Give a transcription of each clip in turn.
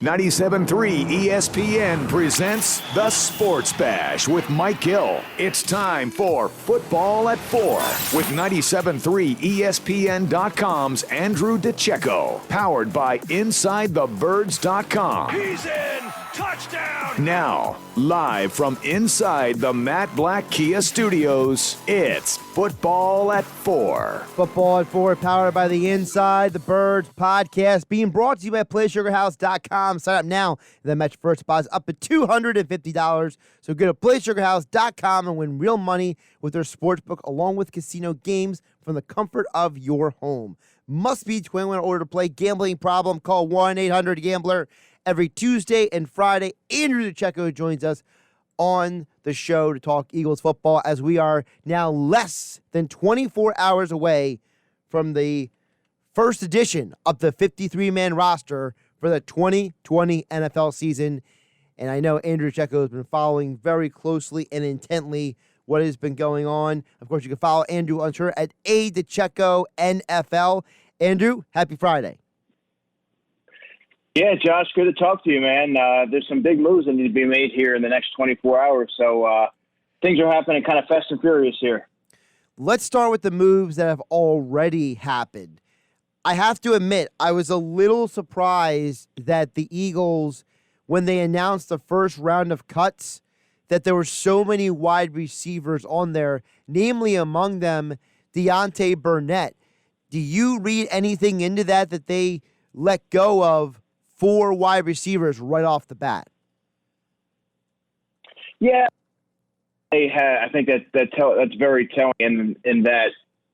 97.3 ESPN presents The Sports Bash with Mike Gill. It's time for Football at 4 with 97.3 ESPN.com's Andrew DiCecco. Powered by InsideTheBirds.com. He's in! Touchdown! Now, live from inside the Matt Black Kia Studios, it's Football at 4. Football at 4, powered by the Inside the Birds podcast, being brought to you by PlaySugarHouse.com. Sign up now and then match first deposit up to $250. So go to PlaySugarHouse.com and win real money with their sportsbook along with casino games from the comfort of your home. Must be 21 in order to play. Gambling problem? Call 1-800-GAMBLER. Every Tuesday and Friday, Andrew DiCecco joins us on the show to talk Eagles football as we are now less than 24 hours away from the first edition of the 53-man roster for the 2020 NFL season. And I know Andrew DiCecco has been following very closely and intently what has been going on. Of course, you can follow Andrew on Twitter at @DiCecco NFL. Andrew, happy Friday. Yeah, Josh, good to talk to you, man. There's some big moves that need to be made here in the next 24 hours. So things are happening kind of fast and furious here. Let's start with the moves that have already happened. I have to admit, I was a little surprised that the Eagles, when they announced the first round of cuts, that there were so many wide receivers on there, namely among them Deontay Barnett. Do you read anything into that they let go of 4 wide receivers right off the bat? Yeah, I think that's very telling in that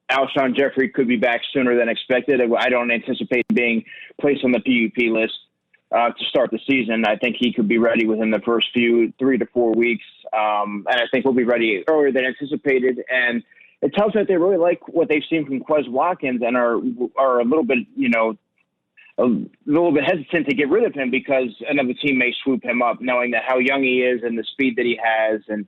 Alshon Jeffery could be back sooner than expected. I don't anticipate being placed on the PUP list to start the season. I think he could be ready within the first 3 to 4 weeks, and I think we'll be ready earlier than anticipated. And it tells me that they really like what they've seen from Quez Watkins and are a little bit, a little bit hesitant to get rid of him because another team may swoop him up, knowing that how young he is and the speed that he has and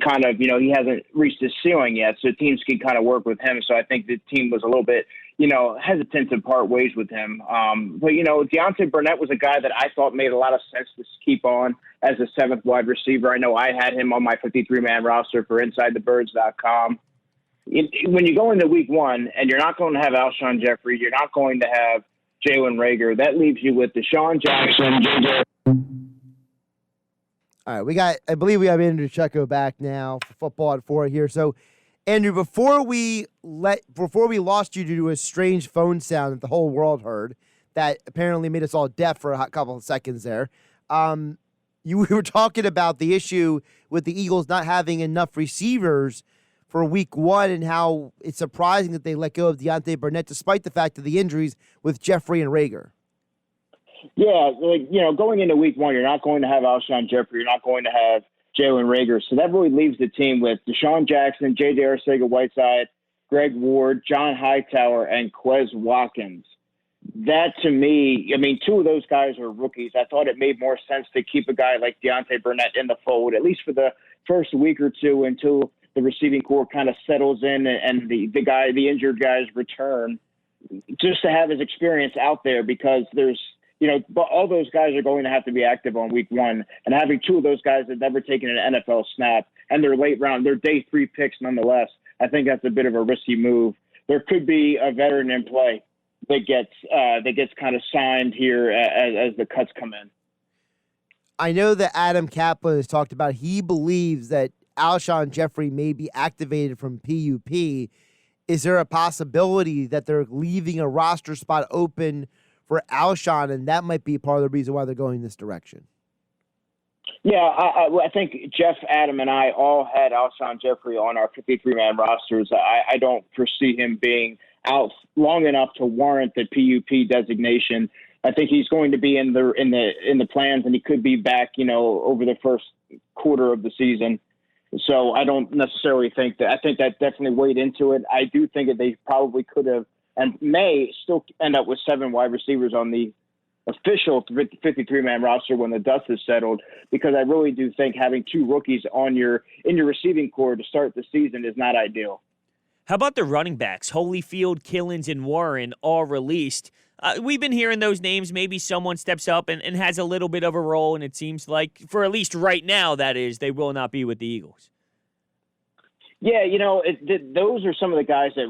kind of, he hasn't reached his ceiling yet. So teams can kind of work with him. So I think the team was a little bit, hesitant to part ways with him. But Deontay Barnett was a guy that I thought made a lot of sense to keep on as a 7th wide receiver. I know I had him on my 53-man roster for InsideTheBirds.com. When you go into week 1 and you're not going to have Alshon Jeffery, you're not going to have Jalen Reagor, that leaves you with Deshaun Jackson. All right, I believe we have Andrew DiCecco back now for Football at 4 here. So, Andrew, before we lost you due to a strange phone sound that the whole world heard, that apparently made us all deaf for a couple of seconds there. We were talking about the issue with the Eagles not having enough receivers for week 1 and how it's surprising that they let go of Deontay Barnett despite the fact of the injuries with Jeffery and Reagor. Yeah, going into week 1, you're not going to have Alshon Jeffery. You're not going to have Jalen Reagor. So that really leaves the team with Deshaun Jackson, J.J. Arcega-Whiteside, Greg Ward, John Hightower, and Quez Watkins. That, to me, 2 of those guys are rookies. I thought it made more sense to keep a guy like Deontay Barnett in the fold, at least for the first week or two until the receiving core kind of settles in and the injured guys return, just to have his experience out there because there's, all those guys are going to have to be active on week 1, and having 2 of those guys that never taken an NFL snap and they're they're day 3 picks nonetheless. I think that's a bit of a risky move. There could be a veteran in play that gets kind of signed here as the cuts come in. I know that Adam Kaplan has talked about he believes that Alshon Jeffery may be activated from PUP. Is there a possibility that they're leaving a roster spot open for Alshon, and that might be part of the reason why they're going this direction? Yeah, I think Jeff, Adam, and I all had Alshon Jeffery on our 53-man rosters. I don't foresee him being out long enough to warrant the PUP designation. I think he's going to be in the plans, and he could be back, over the first quarter of the season. So I don't necessarily think that. I think that definitely weighed into it. I do think that they probably could have and may still end up with 7 wide receivers on the official 53-man roster when the dust is settled, because I really do think having 2 rookies in your receiving core to start the season is not ideal. How about the running backs? Holyfield, Killins, and Warren all released. We've been hearing those names. Maybe someone steps up and has a little bit of a role, and it seems like, for at least right now, that is, they will not be with the Eagles. Yeah, those are some of the guys that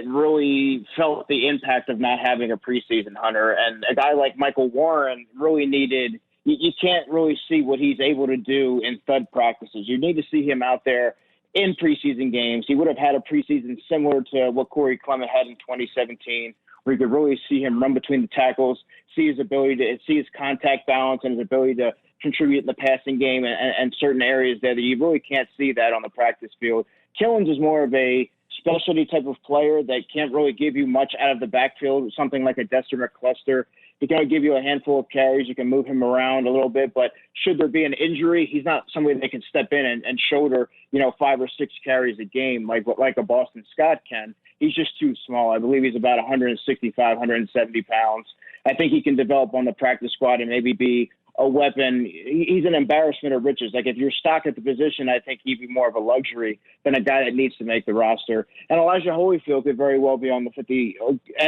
really felt the impact of not having a preseason, Hunter. And a guy like Michael Warren really needed – you can't really see what he's able to do in stud practices. You need to see him out there in preseason games. He would have had a preseason similar to what Corey Clement had in 2017, where you could really see him run between the tackles, see his ability to see his contact balance and his ability to contribute in the passing game and certain areas there that you really can't see that on the practice field. Killins is more of a specialty type of player that can't really give you much out of the backfield, something like a Dexter McCluster. He can give you a handful of carries. You can move him around a little bit, but should there be an injury, he's not somebody that can step in and shoulder, 5 or 6 carries a game like a Boston Scott can. He's just too small. I believe he's about 165, 170 pounds. I think he can develop on the practice squad and maybe be a weapon. He's an embarrassment of riches. Like, if you're stock at the position, I think he'd be more of a luxury than a guy that needs to make the roster. And Elijah Holyfield could very well be end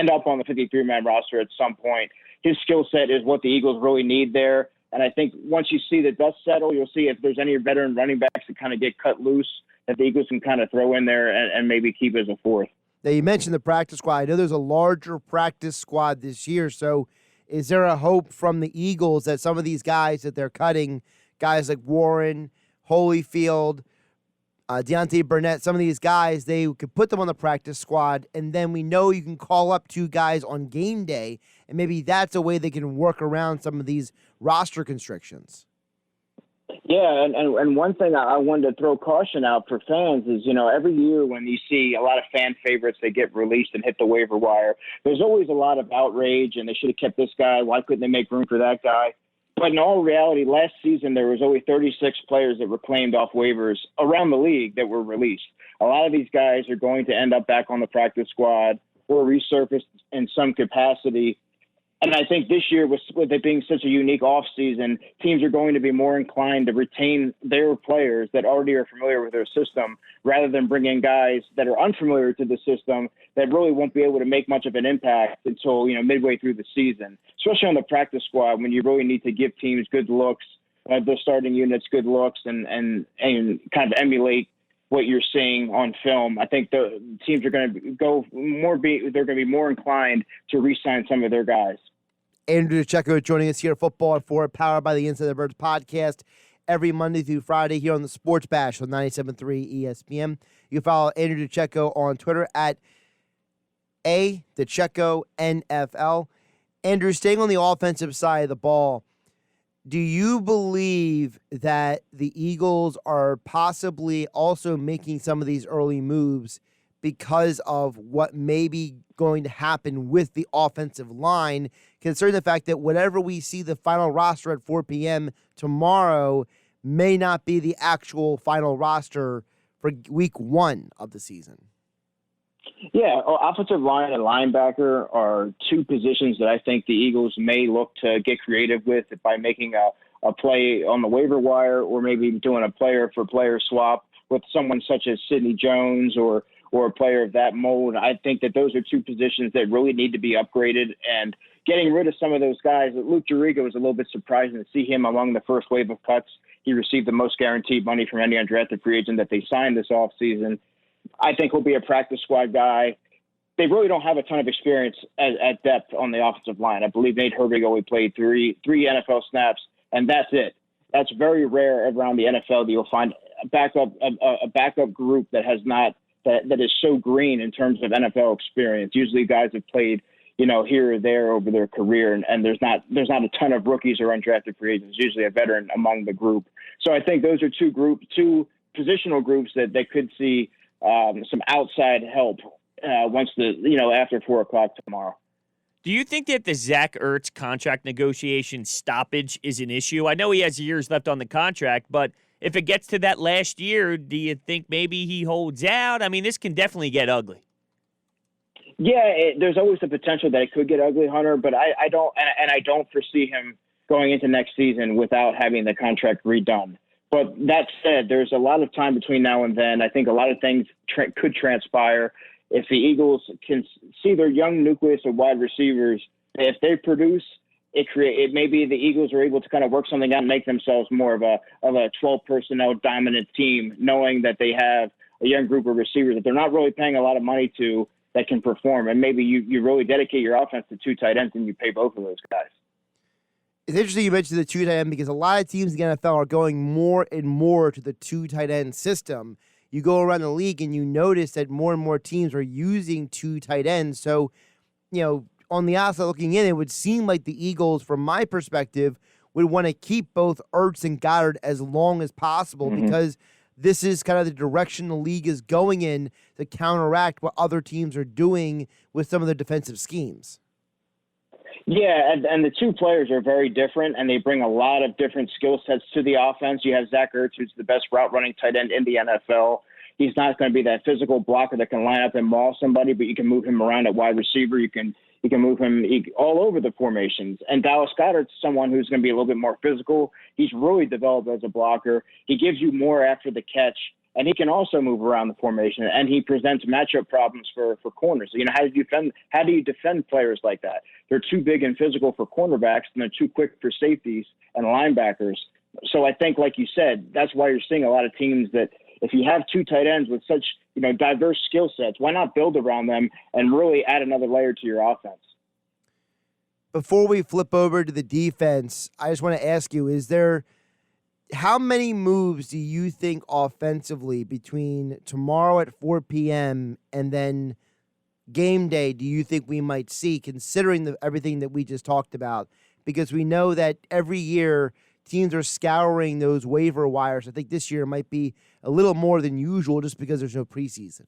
up on the 53-man roster at some point. His skill set is what the Eagles really need there. And I think once you see the dust settle, you'll see if there's any veteran running backs that kind of get cut loose that the Eagles can kind of throw in there and maybe keep as a fourth. Now, you mentioned the practice squad. I know there's a larger practice squad this year, so is there a hope from the Eagles that some of these guys that they're cutting, guys like Warren, Holyfield, Deontay Barnett, some of these guys, they could put them on the practice squad, and then we know you can call up 2 guys on game day, and maybe that's a way they can work around some of these roster constrictions. Yeah, and one thing I wanted to throw caution out for fans is, every year when you see a lot of fan favorites that get released and hit the waiver wire, there's always a lot of outrage, and they should have kept this guy. Why couldn't they make room for that guy? But in all reality, last season there was only 36 players that were claimed off waivers around the league that were released. A lot of these guys are going to end up back on the practice squad or resurfaced in some capacity. And I think this year, with it being such a unique offseason, teams are going to be more inclined to retain their players that already are familiar with their system rather than bring in guys that are unfamiliar to the system that really won't be able to make much of an impact until, midway through the season, especially on the practice squad when you really need to give teams good looks, the starting units good looks and kind of emulate what you're seeing on film. I think the teams are going to they're going to be more inclined to re-sign some of their guys. Andrew DiCecco joining us here at Football at 4, powered by the Inside the Birds podcast, every Monday through Friday here on the Sports Bash on 97.3 ESPN. You can follow Andrew DiCecco on Twitter at DiCecco NFL. Andrew, staying on the offensive side of the ball, do you believe that the Eagles are possibly also making some of these early moves because of what may be going to happen with the offensive line, considering the fact that whatever we see the final roster at 4 p.m. tomorrow may not be the actual final roster for week 1 of the season? Yeah, offensive line and linebacker are 2 positions that I think the Eagles may look to get creative with by making a play on the waiver wire or maybe doing a player-for-player swap with someone such as Sidney Jones or a player of that mold. I think that those are 2 positions that really need to be upgraded, and getting rid of some of those guys. Luke Juriga was a little bit surprising to see him among the first wave of cuts. He received the most guaranteed money from any undrafted free agent that they signed this offseason. I think he'll be a practice squad guy. They really don't have a ton of experience at depth on the offensive line. I believe Nate Herbig only played three NFL snaps, and that's it. That's very rare around the NFL that you'll find a backup group that has not that is so green in terms of NFL experience. Usually guys have played, here or there over their career, and there's not a ton of rookies or undrafted free agents. Usually a veteran among the group. So I think those are 2 positional groups that they could see some outside help once after 4:00 tomorrow. Do you think that the Zach Ertz contract negotiation stoppage is an issue? I know he has years left on the contract, but if it gets to that last year, do you think maybe he holds out? I mean, this can definitely get ugly. Yeah, there's always the potential that it could get ugly, Hunter, but I don't foresee him going into next season without having the contract redone. But that said, there's a lot of time between now and then. I think a lot of things could transpire. If the Eagles can see their young nucleus of wide receivers, if they produce, it maybe the Eagles are able to kind of work something out and make themselves more of a 12 personnel dominant team, knowing that they have a young group of receivers that they're not really paying a lot of money to that can perform. And maybe you really dedicate your offense to 2 tight ends and you pay both of those guys. It's interesting you mentioned the 2 tight end because a lot of teams in the NFL are going more and more to the 2 tight end system. You go around the league and you notice that more and more teams are using 2 tight ends. So, on the outside looking in, it would seem like the Eagles, from my perspective, would want to keep both Ertz and Goddard as long as possible because this is kind of the direction the league is going in to counteract what other teams are doing with some of their defensive schemes. Yeah, and the 2 players are very different, and they bring a lot of different skill sets to the offense. You have Zach Ertz, who's the best route-running tight end in the NFL. He's not going to be that physical blocker that can line up and maul somebody, but you can move him around at wide receiver. You can move him all over the formations. And Dallas Goedert's someone who's going to be a little bit more physical. He's really developed as a blocker. He gives you more after the catch, and he can also move around the formation, and he presents matchup problems for corners. How do you defend players like that? They're too big and physical for cornerbacks, and they're too quick for safeties and linebackers. So I think, like you said, that's why you're seeing a lot of teams that if you have 2 tight ends with such diverse skill sets, why not build around them and really add another layer to your offense? Before we flip over to the defense, I just want to ask you, how many moves do you think offensively between tomorrow at 4 p.m. and then game day do you think we might see, considering everything that we just talked about? Because we know that every year teams are scouring those waiver wires. I think this year might be a little more than usual just because there's no preseason.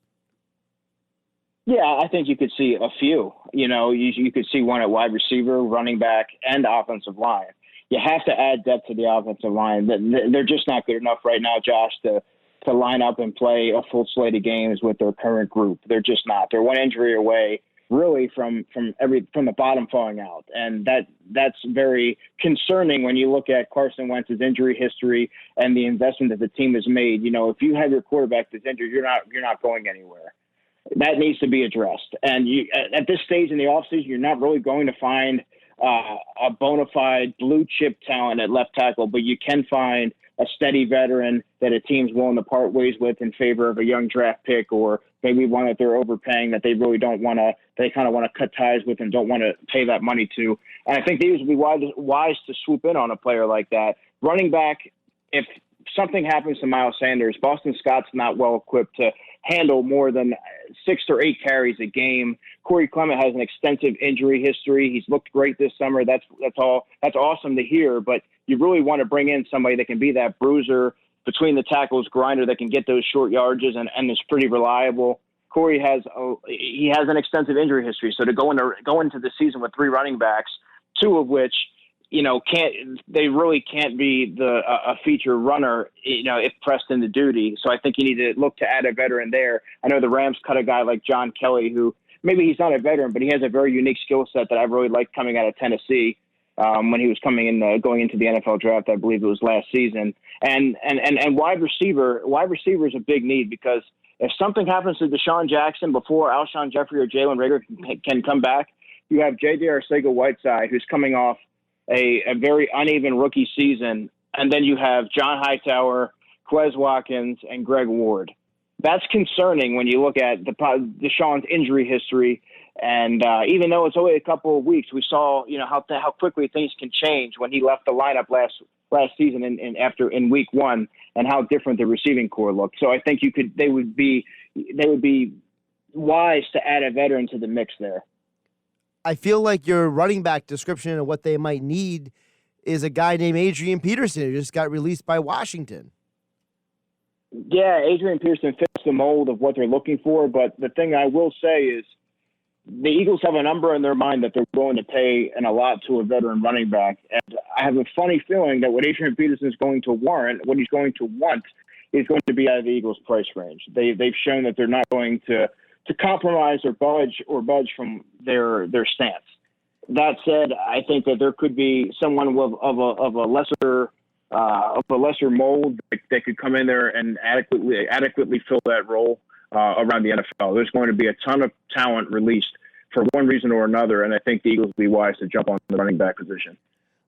Yeah, I think you could see a few. You could see one at wide receiver, running back, and offensive line. You have to add depth to the offensive line. They're just not good enough right now, Josh, to line up and play a full slate of games with their current group. They're just not. They're one injury away, really, from the bottom falling out, and that's very concerning when you look at Carson Wentz's injury history and the investment that the team has made. If you have your quarterback that's injured, you're not going anywhere. That needs to be addressed. And at this stage in the offseason, you're not really going to find a bona fide blue chip talent at left tackle, but you can find a steady veteran that a team's willing to part ways with in favor of a young draft pick, or maybe one that they're overpaying that they really don't want to, they kind of want to cut ties with and don't want to pay that money to. And I think these would be wise to swoop in on a player like that. Running back, if something happens to Miles Sanders, Boston Scott's not well equipped to handle more than 6 or 8 carries a game. Corey Clement has an extensive injury history. He's looked great this summer. That's awesome to hear, but you really want to bring in somebody that can be that bruiser between the tackles grinder that can get those short yardages and is pretty reliable. Corey has an extensive injury history. So to go into the season with 3 running backs, 2 of which really can't be a feature runner, if pressed into duty. So I think you need to look to add a veteran there. I know the Rams cut a guy like John Kelly, who maybe he's not a veteran, but he has a very unique skill set that I really liked coming out of Tennessee when he was going into the NFL draft. I believe it was last season. And wide receiver is a big need, because if something happens to Deshaun Jackson before Alshon Jeffery or Jalen Reagor can come back, you have J.J. Arcega-Whiteside, who's coming off a very uneven rookie season, and then you have John Hightower, Quez Watkins, and Greg Ward. That's concerning when you look at Deshaun's injury history, and even though it's only a couple of weeks, we saw how quickly things can change when he left the lineup last season in week 1, and how different the receiving core looked. So I think they would be wise to add a veteran to the mix there. I feel like your running back description of what they might need is a guy named Adrian Peterson, who just got released by Washington. Yeah, Adrian Peterson fits the mold of what they're looking for, but the thing I will say is the Eagles have a number in their mind that they're willing to pay a lot to a veteran running back. And I have a funny feeling that what Adrian Peterson is going to warrant, what he's going to want, is going to be out of the Eagles' price range. They've shown that they're not going to compromise or budge from their stance. That said, I think that there could be someone of a lesser of a lesser mold that could come in there and adequately fill that role around the NFL. There's going to be a ton of talent released for one reason or another, and I think the Eagles will be wise to jump on the running back position.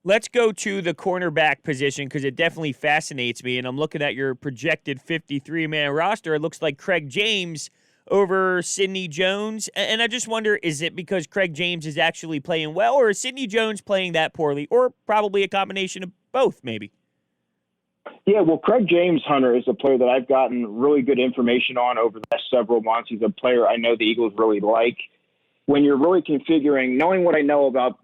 Let's go to the cornerback position because it definitely fascinates me, and I'm looking at your projected 53-man roster. It looks like Craig James over Sidney Jones, and I just wonder, is it because Craig James is actually playing well, or is Sidney Jones playing that poorly, or probably a combination of both, maybe? Yeah, well, Craig James, Hunter, is a player that I've gotten really good information on over the last several months. He's a player I know the Eagles really like. When you're really configuring, knowing what I know about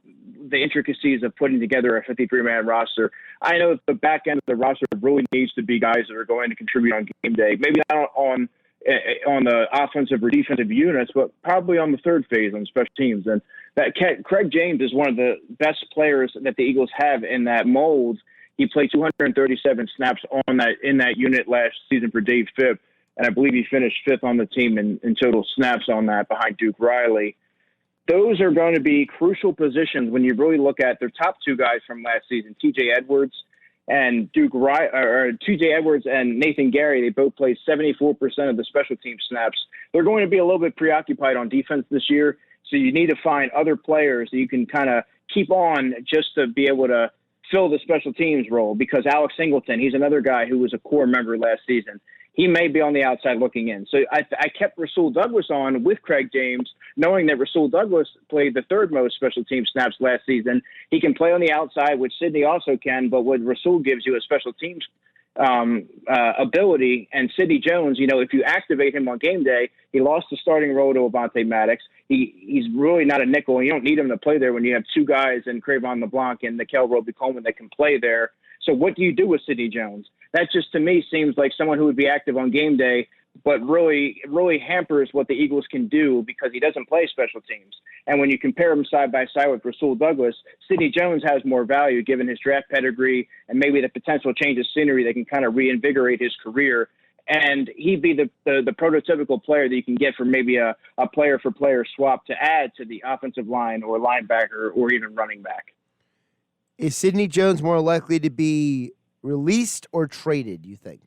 the intricacies of putting together a 53-man roster, I know that the back end of the roster really needs to be guys that are going to contribute on game day. Maybe not on the offensive or defensive units, but probably on the third phase on special teams. And that Craig James is one of the best players that the Eagles have in that mold. He played 237 snaps in that unit last season for Dave Phipp, and I believe he finished fifth on the team in total snaps on that behind Duke Riley. Those are going to be crucial positions when you really look at their top two guys from last season, T.J. Edwards and T.J. Edwards and Nathan Gary. They both played 74% of the special team snaps. They're going to be a little bit preoccupied on defense this year, so you need to find other players that you can kind of keep on just to be able to fill the special teams role, because Alex Singleton, he's another guy who was a core member last season. He may be on the outside looking in. So I kept Rasul Douglas on with Craig James, knowing that Rasul Douglas played the third most special team snaps last season. He can play on the outside, which Sidney also can, but what Rasul gives you a special teams ability. And Sidney Jones, if you activate him on game day, he lost the starting role to Avonte Maddox. He's really not a nickel. You don't need him to play there when you have two guys in Cravon LeBlanc and Nickel Roby-Coleman that can play there. So what do you do with Sidney Jones? That just, to me, seems like someone who would be active on game day, but really hampers what the Eagles can do because he doesn't play special teams. And when you compare him side by side with Rasul Douglas, Sidney Jones has more value given his draft pedigree and maybe the potential change of scenery that can kind of reinvigorate his career. And he'd be the prototypical player that you can get for maybe a player-for-player swap to add to the offensive line or linebacker or even running back. Is Sidney Jones more likely to be released or traded, you think?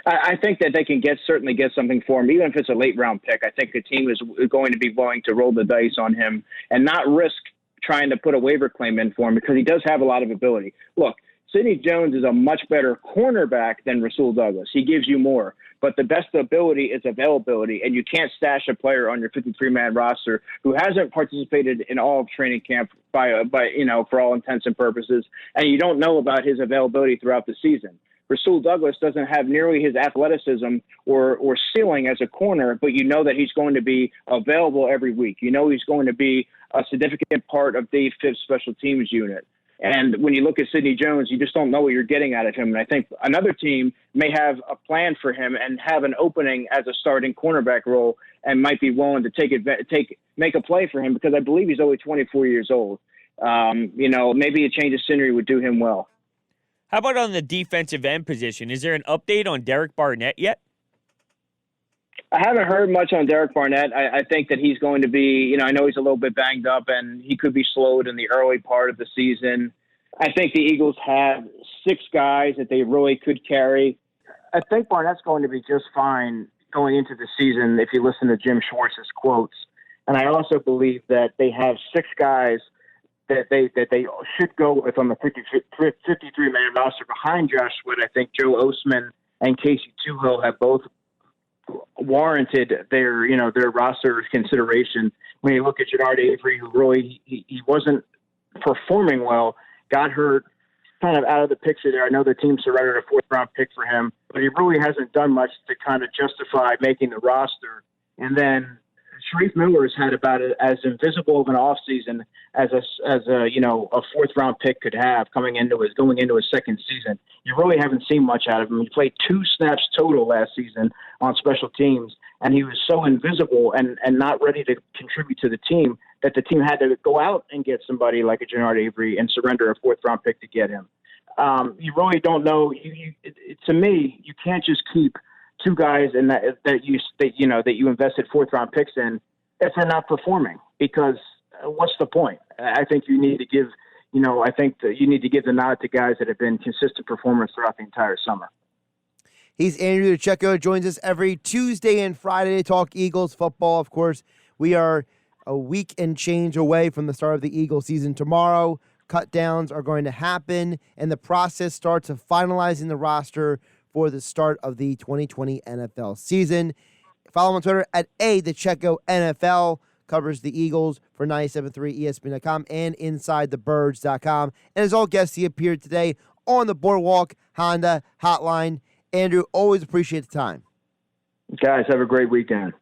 I think that they can certainly get something for him, even if it's a late-round pick. I think the team is going to be willing to roll the dice on him and not risk trying to put a waiver claim in for him because he does have a lot of ability. Look, Sidney Jones is a much better cornerback than Rasul Douglas. He gives you more. But the best ability is availability, and you can't stash a player on your 53-man roster who hasn't participated in all of training camp for all intents and purposes, and you don't know about his availability throughout the season. Rasul Douglas doesn't have nearly his athleticism or ceiling as a corner, but you know that he's going to be available every week. You know he's going to be a significant part of Dave Phipp's special teams unit. And when you look at Sidney Jones, you just don't know what you're getting out of him. And I think another team may have a plan for him and have an opening as a starting cornerback role and might be willing to make a play for him because I believe he's only 24 years old. Maybe a change of scenery would do him well. How about on the defensive end position? Is there an update on Derek Barnett yet? I haven't heard much on Derek Barnett. I think that he's going to be, I know he's a little bit banged up and he could be slowed in the early part of the season. I think the Eagles have 6 guys that they really could carry. I think Barnett's going to be just fine going into the season if you listen to Jim Schwartz's quotes. And I also believe that they have 6 guys that they should go with on the 53-man roster behind Josh Sweat. I think Joe Osman and Casey Tuhill have both warranted their roster consideration. When you look at Jannard Avery, who really he wasn't performing well, got hurt, kind of out of the picture there. I know the team surrendered a 4th-round pick for him, but he really hasn't done much to kind of justify making the roster. And then Sharif Miller's had about as invisible of an offseason as a 4th-round pick could have going into his 2nd season. You really haven't seen much out of him. He played 2 snaps total last season on special teams, and he was so invisible and not ready to contribute to the team that the team had to go out and get somebody like a Jannard Avery and surrender a 4th-round pick to get him. You really don't know. To me, you can't just keep 2 guys in that you invested 4th-round picks in if they're not performing, because what's the point? I think you need to give I think that you need to give the nod to guys that have been consistent performers throughout the entire summer. He's Andrew DiCecco, joins us every Tuesday and Friday to talk Eagles football. Of course, we are a week and change away from the start of the Eagles season tomorrow. Cut downs are going to happen, and the process starts of finalizing the roster for the start of the 2020 NFL season. Follow him on Twitter at DiCecco NFL. Covers the Eagles for 97.3 ESPN.com and InsideTheBirds.com. And as all guests, he appeared today on the Boardwalk Honda Hotline. Andrew, always appreciate the time. Guys, have a great weekend.